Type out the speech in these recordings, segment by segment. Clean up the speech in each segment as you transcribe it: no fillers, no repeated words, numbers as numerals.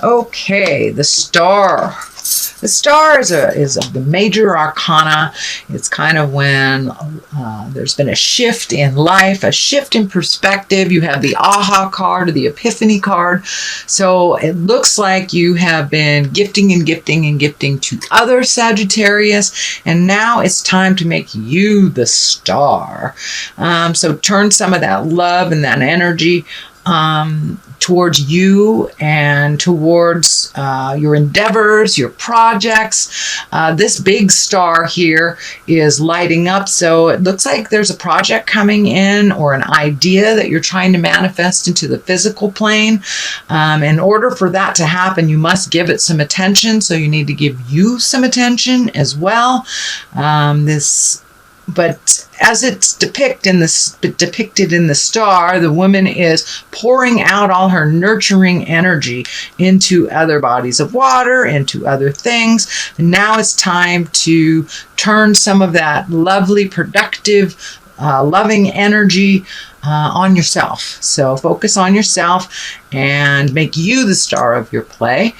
Okay, the star. The star is the major arcana. It's kind of when there's been a shift in life, a shift in perspective. You have the aha card or the epiphany card. So it looks like you have been gifting and gifting and gifting to other Sagittarius, and now it's time to make you the star. So turn some of that love and that energy towards you and towards your endeavors, your projects. This big star here is lighting up, so it looks like there's a project coming in or an idea that you're trying to manifest into the physical plane. In order for that to happen, you must give it some attention, so you need to give you some attention as well. But as it's depicted in the star, the woman is pouring out all her nurturing energy into other bodies of water, into other things. And now it's time to turn some of that lovely, productive, loving energy on yourself. So focus on yourself and make you the star of your play.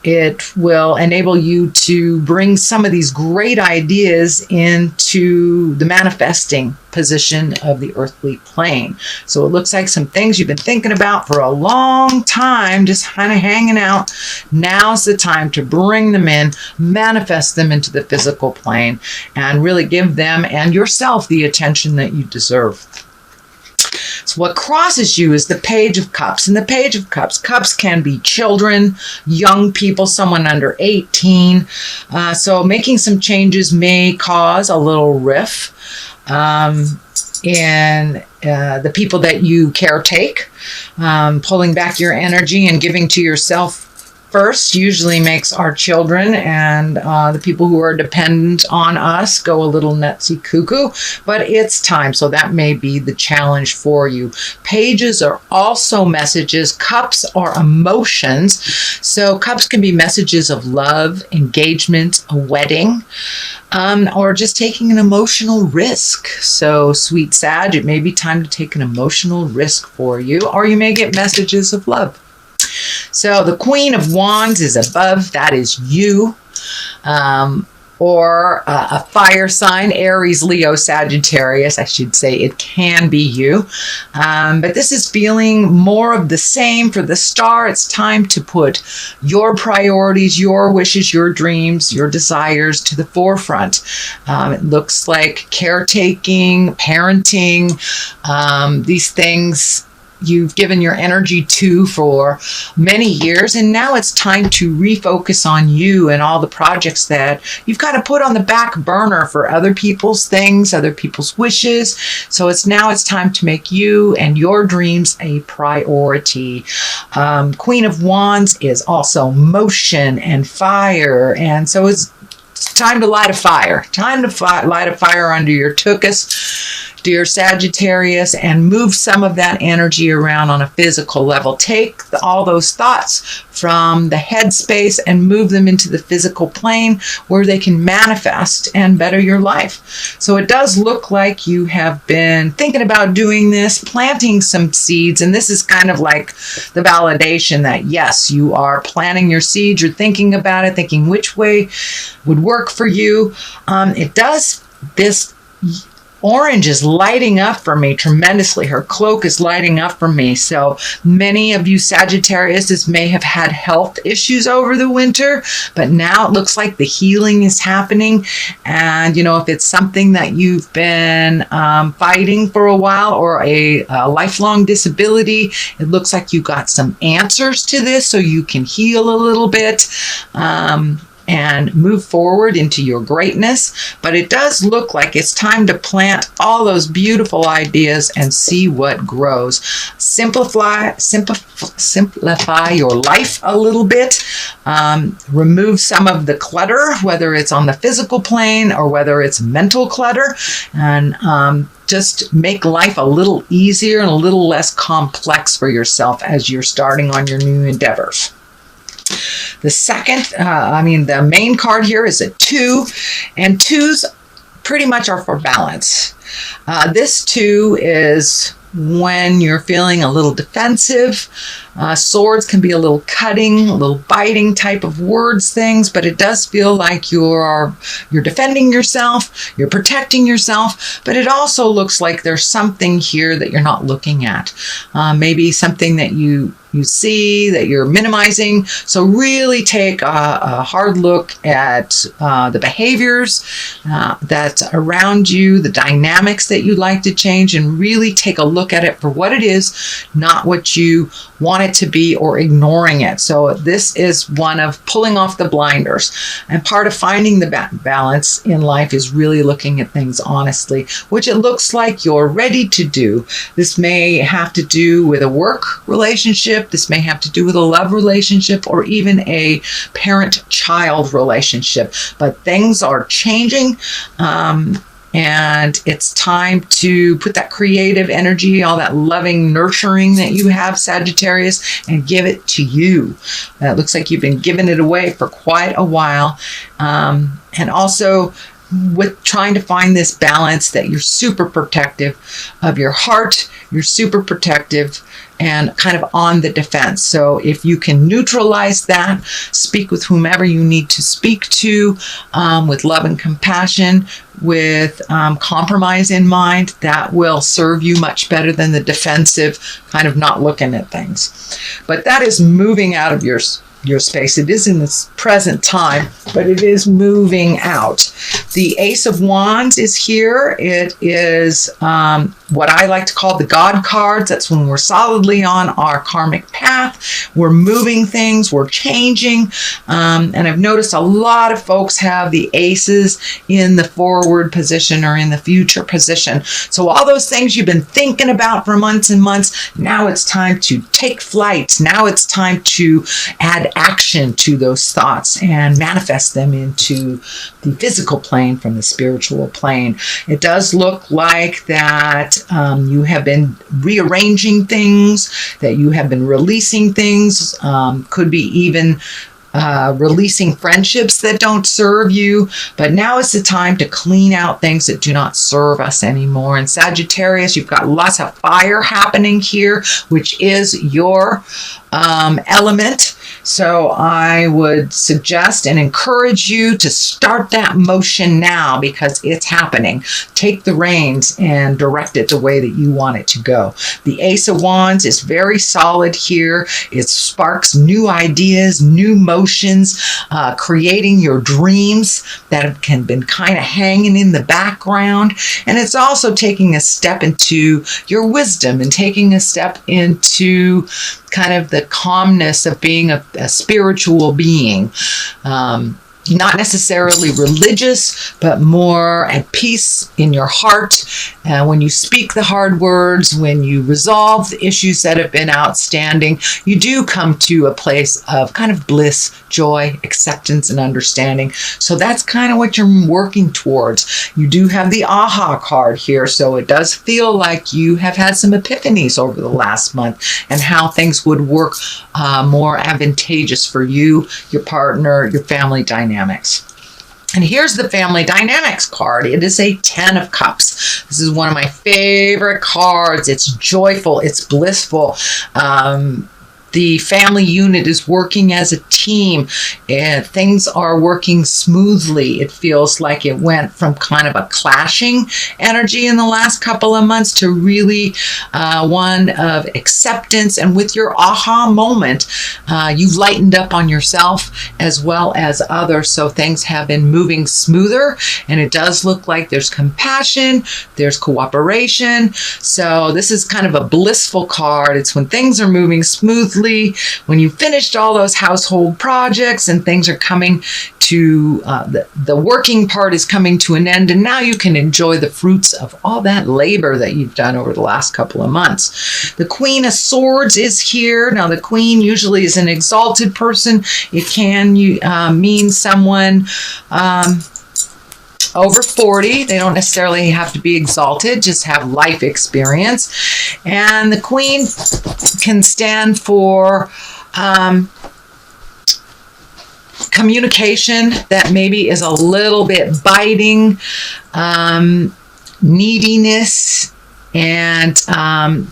It will enable you to bring some of these great ideas into the manifesting position of the earthly plane. So it looks like some things you've been thinking about for a long time, just kind of hanging out. Now's the time to bring them in, manifest them into the physical plane, and really give them and yourself the attention that you deserve. So what crosses you is the Page of Cups. And the Page of Cups, cups can be children, young people, someone under 18. So making some changes may cause a little rift in the people that you caretake. Pulling back your energy and giving to yourself first usually makes our children and the people who are dependent on us go a little nutsy cuckoo, but it's time. So that may be the challenge for you. Pages are also messages. Cups are emotions. So cups can be messages of love, engagement, a wedding, or just taking an emotional risk. So sweet Sag, it may be time to take an emotional risk for you, or you may get messages of love. So the Queen of Wands is above, that is you, or a fire sign, Aries, Leo, Sagittarius, I should say. It can be you. But this is feeling more of the same for the star. It's time to put your priorities, your wishes, your dreams, your desires to the forefront. It looks like caretaking, parenting, these things you've given your energy to for many years, and now it's time to refocus on you and all the projects that you've kind of put on the back burner for other people's things, other people's wishes. So it's time to make you and your dreams a priority. Queen of Wands is also motion and fire, and so it's time to light a fire. Time to light a fire under your tuchus, dear Sagittarius, and move some of that energy around on a physical level. Take all those thoughts from the head space and move them into the physical plane where they can manifest and better your life. So it does look like you have been thinking about doing this, planting some seeds, and this is kind of like the validation that yes, you are planting your seeds, you're thinking about it, thinking which way would work for you. This orange is lighting up for me tremendously. Her cloak is lighting up for me. So many of you Sagittarius may have had health issues over the winter, but now it looks like the healing is happening. And, if it's something that you've been fighting for a while, or a lifelong disability, it looks like you got some answers to this so you can heal a little bit. And move forward into your greatness. But it does look like it's time to plant all those beautiful ideas and see what grows. Simplify your life a little bit. Remove some of the clutter, whether it's on the physical plane or whether it's mental clutter, and just make life a little easier and a little less complex for yourself as you're starting on your new endeavors. The main card here is a 2, and 2s pretty much are for balance. This 2 is when you're feeling a little defensive, Swords can be a little cutting, a little biting type of words things, but it does feel like you're defending yourself, you're protecting yourself, but it also looks like there's something here that you're not looking at. Maybe something that you see that you're minimizing. So really take a hard look at the behaviors that's around you, the dynamics that you'd like to change, and really take a look at it for what it is, not what you want it to be or ignoring it. So this is one of pulling off the blinders. And part of finding the balance in life is really looking at things honestly, which it looks like you're ready to do. This may have to do with a work relationship. This may have to do with a love relationship or even a parent-child relationship. But things are changing. And it's time to put that creative energy, all that loving, nurturing that you have, Sagittarius, and give it to you. It looks like you've been giving it away for quite a while. And also with trying to find this balance that you're super protective of your heart, you're super protective and kind of on the defense. So if you can neutralize that, speak with whomever you need to speak to, with love and compassion, with compromise in mind, that will serve you much better than the defensive kind of not looking at things. But that is moving out of your space. It is in this present time, but it is moving out. The Ace of Wands is here. It is what I like to call the God cards. That's when we're solidly on our karmic path. We're moving things, we're changing. And I've noticed a lot of folks have the aces in the forward position or in the future position. So all those things you've been thinking about for months and months, now it's time to take flight. Now it's time to add action to those thoughts and manifest them into the physical plane from the spiritual plane. It does look like that you have been rearranging things, that you have been releasing things, could be even releasing friendships that don't serve you. But now is the time to clean out things that do not serve us anymore. And Sagittarius, you've got lots of fire happening here, which is your element. So I would suggest and encourage you to start that motion now because it's happening. Take the reins and direct it the way that you want it to go. The Ace of Wands is very solid here. It sparks new ideas, new motions, creating your dreams that have been kind of hanging in the background. And it's also taking a step into your wisdom and taking a step into kind of the calmness of being a spiritual being. Not necessarily religious, but more at peace in your heart. When you speak the hard words, when you resolve the issues that have been outstanding, you do come to a place of kind of bliss, joy, acceptance, and understanding. So that's kind of what you're working towards. You do have the aha card here, so it does feel like you have had some epiphanies over the last month and how things would work more advantageous for you, your partner, your family dynamics. And here's the family dynamics card. It is a 10 of Cups. This is one of my favorite cards. It's joyful. It's blissful. The family unit is working as a team and things are working smoothly. It feels like it went from kind of a clashing energy in the last couple of months to really one of acceptance. And with your aha moment, you've lightened up on yourself as well as others. So things have been moving smoother and it does look like there's compassion, there's cooperation. So this is kind of a blissful card. It's when things are moving smoothly, when you finished all those household projects and things are coming to, the working part is coming to an end, and now you can enjoy the fruits of all that labor that you've done over the last couple of months. The Queen of Swords is here. Now the Queen usually is an exalted person. It can mean someone over 40. They don't necessarily have to be exalted, just have life experience. And the Queen can stand for communication that maybe is a little bit biting, neediness, And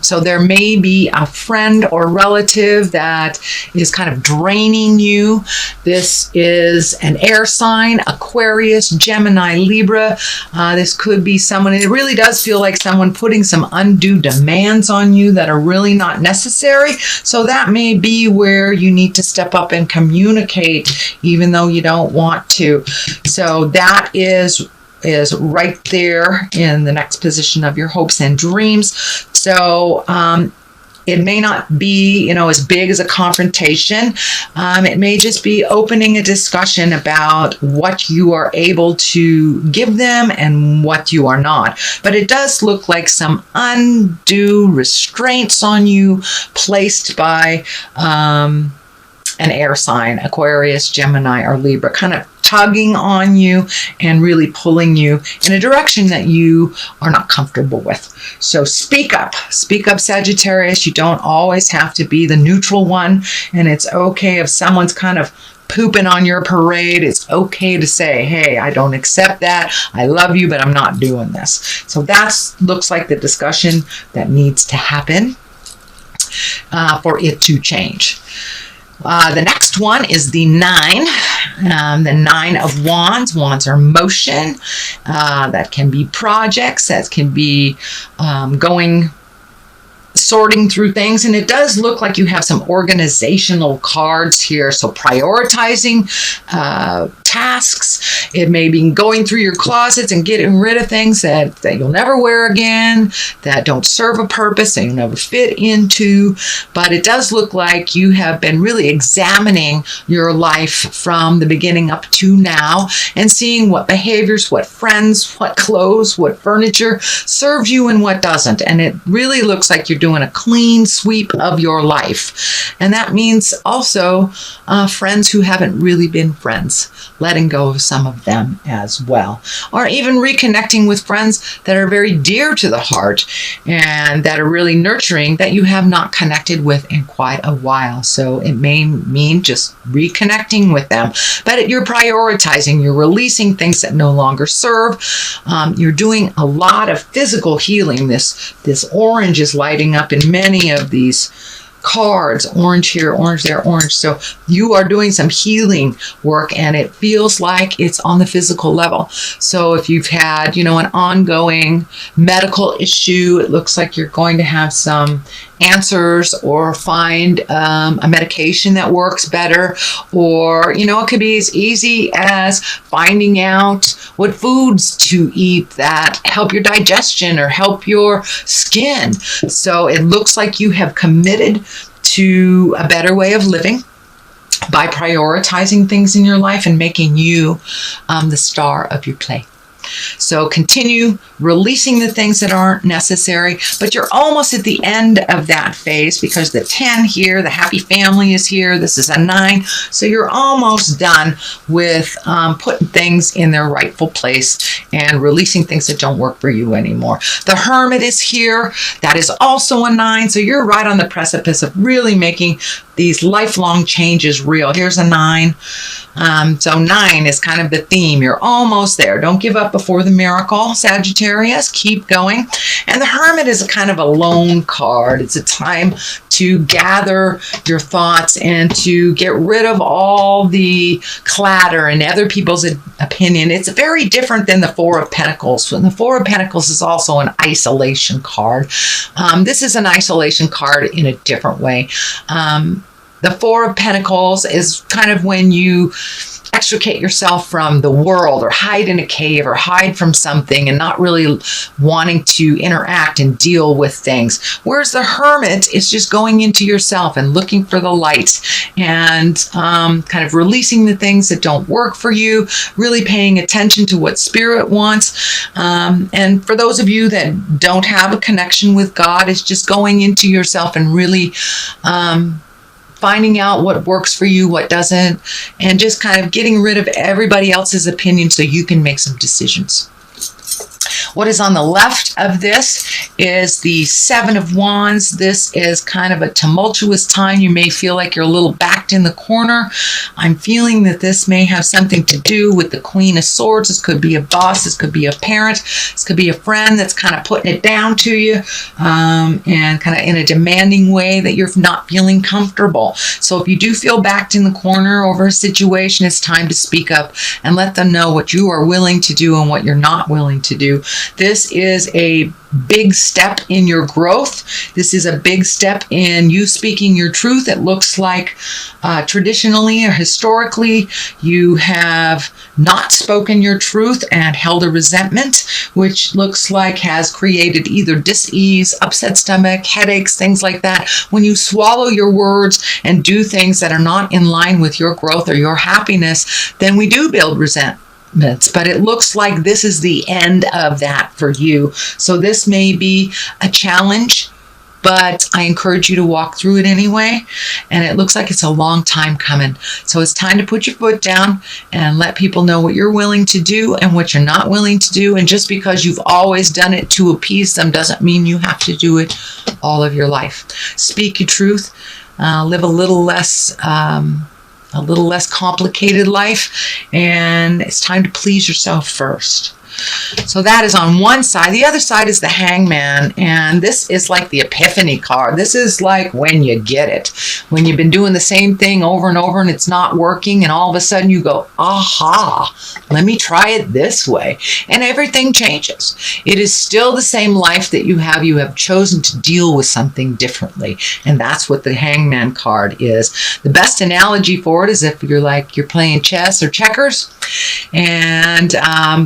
so there may be a friend or relative that is kind of draining you. This is an air sign, Aquarius, Gemini, Libra. This could be someone, it really does feel like someone putting some undue demands on you that are really not necessary. So that may be where you need to step up and communicate, even though you don't want to. So that is right there in the next position of your hopes and dreams. So it may not be, as big as a confrontation. It may just be opening a discussion about what you are able to give them and what you are not. But it does look like some undue restraints on you placed by an air sign, Aquarius, Gemini, or Libra, kind of tugging on you and really pulling you in a direction that you are not comfortable with. So speak up, Sagittarius. You don't always have to be the neutral one, and it's okay if someone's kind of pooping on your parade. It's okay to say, hey, I don't accept that. I love you, but I'm not doing this. So that looks like the discussion that needs to happen for it to change. The next one is the 9. The 9 of Wands. Wands are motion. That can be projects. That can be sorting through things. And it does look like you have some organizational cards here. So prioritizing tasks. It may be going through your closets and getting rid of things that you'll never wear again, that don't serve a purpose, that you'll never fit into. But it does look like you have been really examining your life from the beginning up to now and seeing what behaviors, what friends, what clothes, what furniture serves you and what doesn't. And it really looks like you're doing a clean sweep of your life. And that means also friends who haven't really been friends, letting go of some of them as well, or even reconnecting with friends that are very dear to the heart and that are really nurturing that you have not connected with in quite a while. So it may mean just reconnecting with them, but you're prioritizing, you're releasing things that no longer serve. You're doing a lot of physical healing. This orange is lighting up in many of these cards, orange here, orange there, orange. So you are doing some healing work, and it feels like it's on the physical level. So if you've had, an ongoing medical issue, it looks like you're going to have some answers or find a medication that works better. Or, it could be as easy as finding out what foods to eat that help your digestion or help your skin. So it looks like you have committed to a better way of living by prioritizing things in your life and making you the star of your play. So continue releasing the things that aren't necessary, but you're almost at the end of that phase because the 10 here, the happy family is here. This is a 9. So you're almost done with putting things in their rightful place and releasing things that don't work for you anymore. The Hermit is here. That is also a 9. So you're right on the precipice of really making these lifelong changes real. Here's a 9. So 9 is kind of the theme. You're almost there. Don't give up before the miracle, Sagittarius. Keep going. And the Hermit is a kind of a lone card. It's a time to gather your thoughts and to get rid of all the clatter and other people's opinion. It's very different than the Four of Pentacles. And the Four of Pentacles is also an isolation card. This is an isolation card in a different way. The Four of Pentacles is kind of when you extricate yourself from the world or hide in a cave or hide from something and not really wanting to interact and deal with things. Whereas the Hermit is just going into yourself and looking for the light and kind of releasing the things that don't work for you, really paying attention to what Spirit wants. And for those of you that don't have a connection with God, it's just going into yourself and really finding out what works for you, what doesn't, and just kind of getting rid of everybody else's opinion so you can make some decisions. What is on the left of this is the Seven of Wands. This is kind of a tumultuous time. You may feel like you're a little backed in the corner. I'm feeling that this may have something to do with the Queen of Swords. This could be a boss. This could be a parent. This could be a friend that's kind of putting it down to you and kind of in a demanding way that you're not feeling comfortable. So if you do feel backed in the corner over a situation, it's time to speak up and let them know what you are willing to do and what you're not willing to do. This is a big step in your growth. This is a big step in you speaking your truth. It looks like traditionally or historically you have not spoken your truth and held a resentment, which looks like has created either dis-ease, upset stomach, headaches, things like that. When you swallow your words and do things that are not in line with your growth or your happiness, then we do build resentment. But it looks like this is the end of that for you. So this may be a challenge, but I encourage you to walk through it anyway. And it looks like it's a long time coming. So it's time to put your foot down and let people know what you're willing to do and what you're not willing to do. And just because you've always done it to appease them doesn't mean you have to do it all of your life. Speak your truth. Live a little less complicated life, and it's time to please yourself first. So that is on one side. The other side is the Hangman, and this is like the epiphany card. This is like when you get it. When you've been doing the same thing over and over and it's not working, and all of a sudden you go, aha, let me try it this way. And everything changes. It is still the same life that you have. You have chosen to deal with something differently. And that's what the Hangman card is. The best analogy for it is if you're playing chess or checkers, and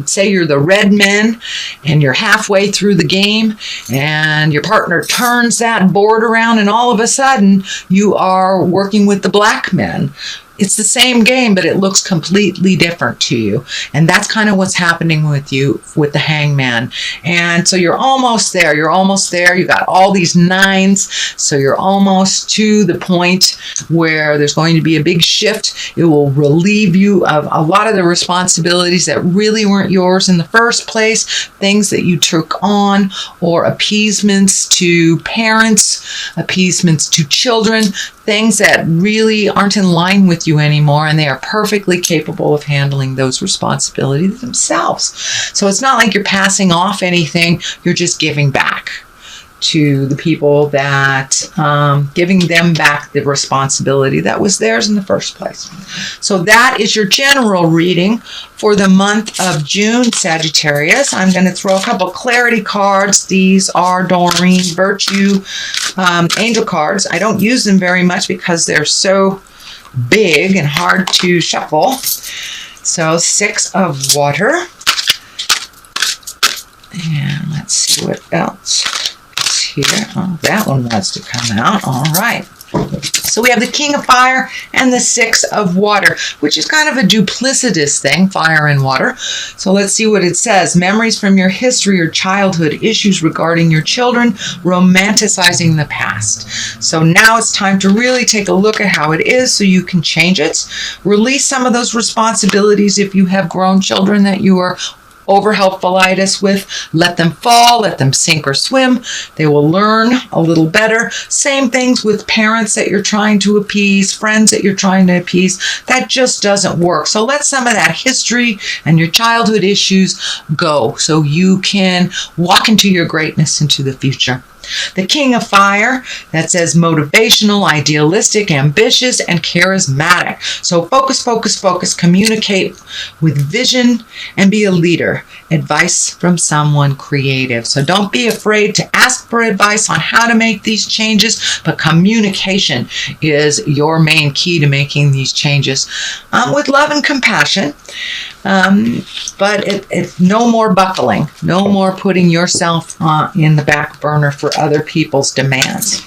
say you're the red men and you're halfway through the game and your partner turns that board around and all of a sudden you are working with the black men. It's the same game, but it looks completely different to you. And that's kind of what's happening with you with the Hangman. And so you're almost there. You're almost there. You got all these nines. So you're almost to the point where there's going to be a big shift. It will relieve you of a lot of the responsibilities that really weren't yours in the first place, things that you took on, or appeasements to parents, appeasements to children, things that really aren't in line with you anymore, and they are perfectly capable of handling those responsibilities themselves. So it's not like you're passing off anything, you're just giving back to the people that, giving them back the responsibility that was theirs in the first place. So that is your general reading for the month of June, Sagittarius. I'm going to throw a couple clarity cards. These are Doreen Virtue angel cards. I don't use them very much because they're so big and hard to shuffle. So 6 of water. And let's see what else is here. Oh, that one wants to come out. All right. So we have the King of Fire and the 6 of Water, which is kind of a duplicitous thing, fire and water. So let's see what it says. Memories from your history or childhood, issues regarding your children, romanticizing the past. So now it's time to really take a look at how it is so you can change it. Release some of those responsibilities if you have grown children that you are over helpfulitis with. Let them fall, let them sink or swim. They will learn a little better. Same things with parents that you're trying to appease, friends that you're trying to appease. That just doesn't work. So let some of that history and your childhood issues go so you can walk into your greatness into the future. The King of Fire, that says motivational, idealistic, ambitious, and charismatic. So focus, focus, focus, communicate with vision, and be a leader. Advice from someone creative. So don't be afraid to ask for advice on how to make these changes, but communication is your main key to making these changes with love and compassion. But it's no more buckling, no more putting yourself in the back burner for other people's demands.